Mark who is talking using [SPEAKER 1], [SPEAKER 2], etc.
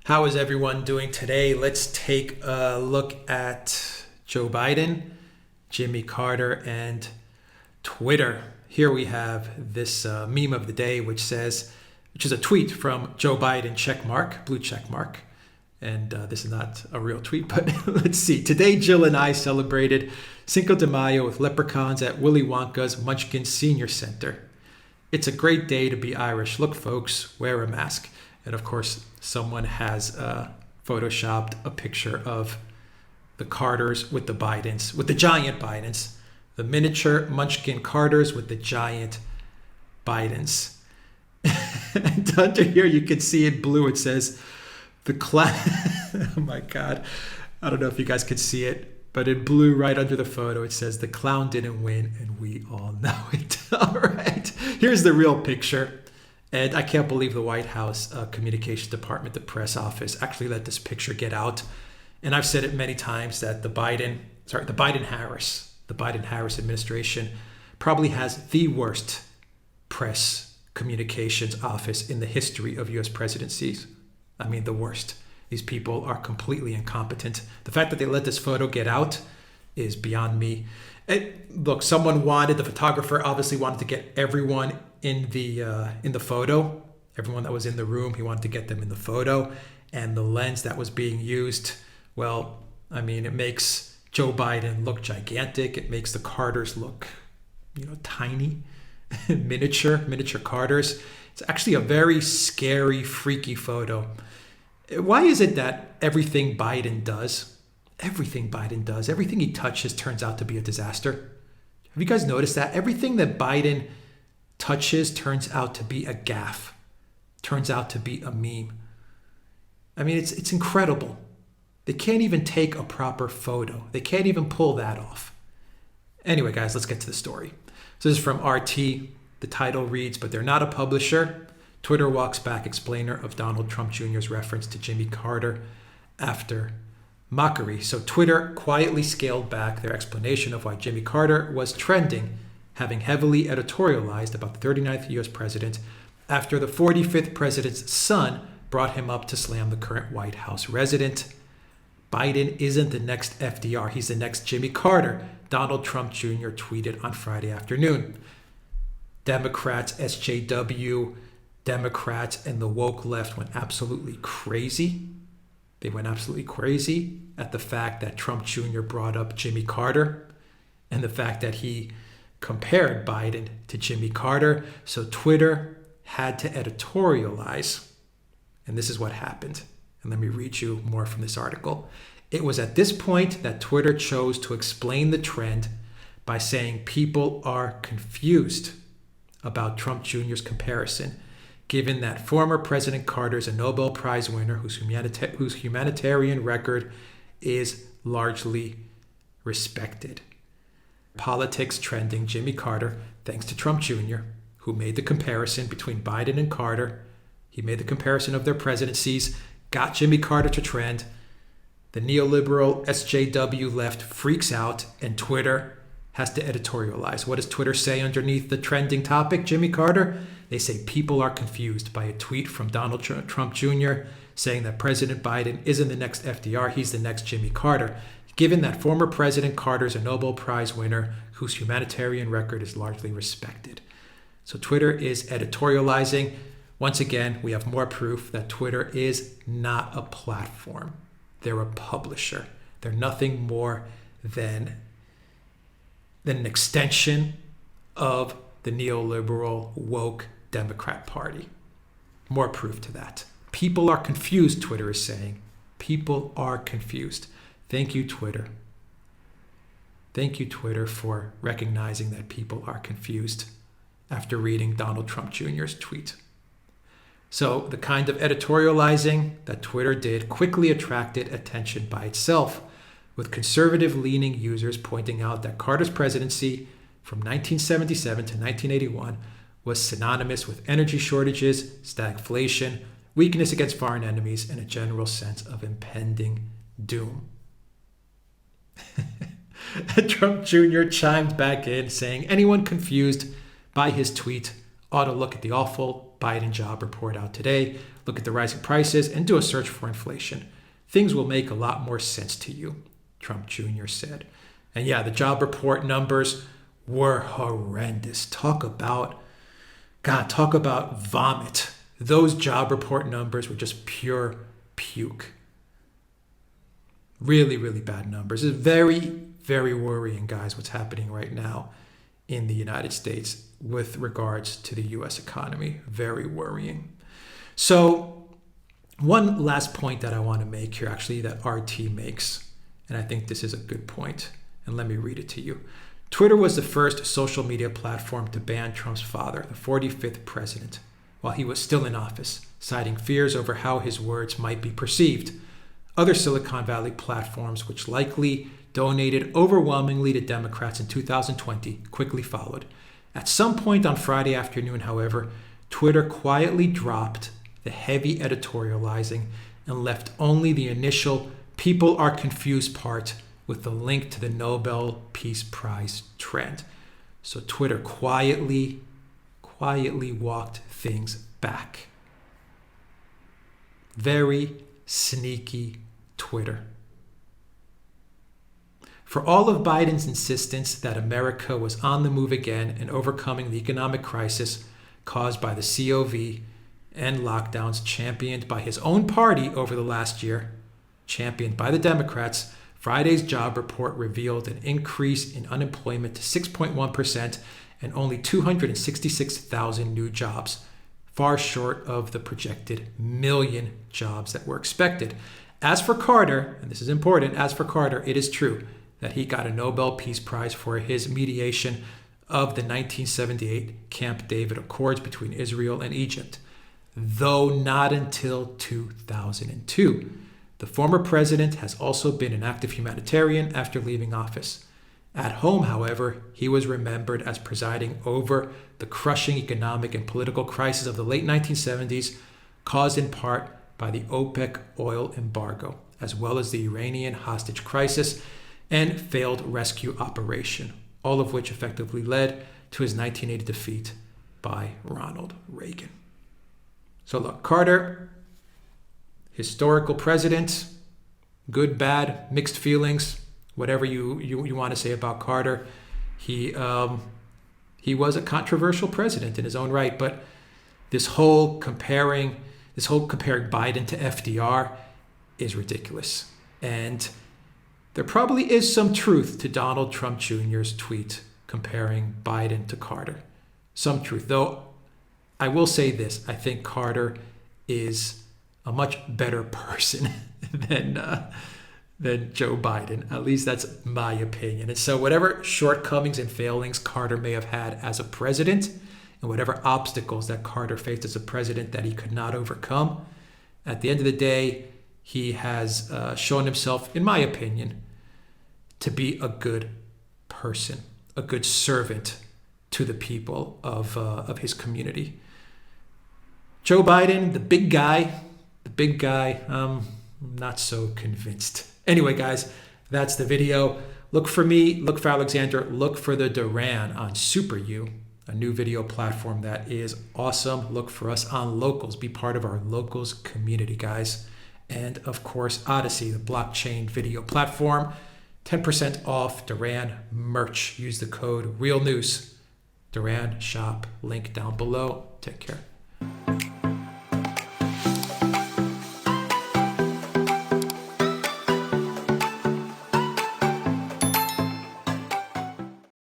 [SPEAKER 1] How is everyone doing today? Let's take a look at Joe Biden, Jimmy Carter, and Twitter. Here we have this meme of the day, which is a tweet from Joe Biden, checkmark, blue checkmark. And this is not a real tweet, but let's see. Today, Jill and I celebrated Cinco de Mayo with leprechauns at Willy Wonka's Munchkin Senior Center. It's a great day to be Irish. Look, folks, wear a mask. And of course, someone has photoshopped a picture of the Carters with the Bidens, with the giant Bidens, the miniature Munchkin Carters with the giant Bidens. And under here, you can see in blue, it says, the clown. Oh my God. I don't know if you guys could see it, but in blue right under the photo, it says the clown didn't win, and we all know it. All right. Here's the real picture. And I can't believe the White House Communications Department, the press office, actually let this picture get out. And I've said it many times that the Biden-Harris administration probably has the worst press communications office in the history of U.S. presidencies. I mean, the worst. These people are completely incompetent. The fact that they let this photo get out is beyond me. Look, the photographer obviously wanted to get everyone in the photo, everyone that was in the room, he wanted to get them in the photo. And the lens that was being used, well, I mean, it makes Joe Biden look gigantic. It makes the Carters look, tiny, miniature Carters. It's actually a very scary, freaky photo. Why is it that everything Biden does, everything he touches turns out to be a disaster? Have you guys noticed that? Everything that Biden touches turns out to be a gaffe, turns out to be a meme. I mean, it's incredible. They can't even take a proper photo. They can't even pull that off. Anyway, guys, let's get to the story. So this is from RT. The title reads, "But they're not a publisher. Twitter walks back explainer of Donald Trump Jr.'s reference to Jimmy Carter after mockery." So Twitter quietly scaled back their explanation of why Jimmy Carter was trending, having heavily editorialized about the 39th U.S. president after the 45th president's son brought him up to slam the current White House resident. "Biden isn't the next FDR, he's the next Jimmy Carter," Donald Trump Jr. tweeted on Friday afternoon. Democrats, SJW, Democrats, and the woke left went absolutely crazy. They went absolutely crazy at the fact that Trump Jr. brought up Jimmy Carter and the fact that he compared Biden to Jimmy Carter. So Twitter had to editorialize. And this is what happened. And let me read you more from this article. "It was at this point that Twitter chose to explain the trend by saying people are confused about Trump Jr.'s comparison, given that former President Carter is a Nobel Prize winner whose humanitarian record is largely respected. Politics trending Jimmy Carter, thanks to Trump Jr., who made the comparison between Biden and Carter. He made the comparison of their presidencies, got Jimmy Carter to trend. The neoliberal SJW left freaks out, and Twitter has to editorialize. What does Twitter say underneath the trending topic, Jimmy Carter? They say people are confused by a tweet from Donald Trump Jr. saying that President Biden isn't the next FDR, he's the next Jimmy Carter, given that former President Carter is a Nobel Prize winner whose humanitarian record is largely respected." So Twitter is editorializing. Once again, we have more proof that Twitter is not a platform. They're a publisher. They're nothing more than an extension of the neoliberal, woke Democrat Party. More proof to that. People are confused, Twitter is saying. People are confused. Thank you, Twitter. Thank you, Twitter, for recognizing that people are confused after reading Donald Trump Jr.'s tweet. So the kind of editorializing that Twitter did quickly attracted attention by itself, with conservative-leaning users pointing out that Carter's presidency from 1977 to 1981 was synonymous with energy shortages, stagflation, weakness against foreign enemies, and a general sense of impending doom. Trump Jr. chimed back in, saying anyone confused by his tweet ought to look at the awful Biden job report out today, look at the rising prices, and do a search for inflation. Things will make a lot more sense to you, Trump Jr. said. And yeah, the job report numbers were horrendous. Talk about vomit. Those job report numbers were just pure puke. Really, really bad numbers. It's very, very worrying, guys, what's happening right now in the United States with regards to the U.S. economy. Very worrying. So one last point that I want to make here, actually, that RT makes, and I think this is a good point, and let me read it to you. Twitter was the first social media platform to ban Trump's father, the 45th president, while he was still in office, citing fears over how his words might be perceived. Other Silicon Valley platforms, which likely donated overwhelmingly to Democrats in 2020, quickly followed. At some point on Friday afternoon, however, Twitter quietly dropped the heavy editorializing and left only the initial "people are confused" part with the link to the Nobel Peace Prize trend. So Twitter quietly walked things back. Very sneaky Twitter. For all of Biden's insistence that America was on the move again and overcoming the economic crisis caused by the COVID and lockdowns championed by his own party over the last year, championed by the Democrats, Friday's job report revealed an increase in unemployment to 6.1% and only 266,000 new jobs, far short of the projected million jobs that were expected. As for Carter, and this is important, as for Carter, it is true that he got a Nobel Peace Prize for his mediation of the 1978 Camp David Accords between Israel and Egypt, though not until 2002. The former president has also been an active humanitarian after leaving office. At home, however, he was remembered as presiding over the crushing economic and political crisis of the late 1970s, caused in part by the OPEC oil embargo, as well as the Iranian hostage crisis and failed rescue operation, all of which effectively led to his 1980 defeat by Ronald Reagan. So look, Carter, historical president, good, bad, mixed feelings, whatever you want to say about Carter. He was a controversial president in his own right, but this whole comparing Biden to FDR is ridiculous. And there probably is some truth to Donald Trump Jr.'s tweet comparing Biden to Carter. Some truth, though I will say this, I think Carter is a much better person than Joe Biden. At least that's my opinion. And so whatever shortcomings and failings Carter may have had as a president, and whatever obstacles that Carter faced as a president that he could not overcome, at the end of the day, he has shown himself, in my opinion, to be a good person, a good servant to the people of his community. Joe Biden, the big guy, I'm not so convinced. Anyway, guys, that's the video. Look for me, look for Alexander, look for the Duran on SuperU, a new video platform that is awesome. Look for us on Locals. Be part of our Locals community, guys. And of course, Odyssey, the blockchain video platform. 10% off Duran merch. Use the code REALNEWS. Duran shop, link down below. Take care.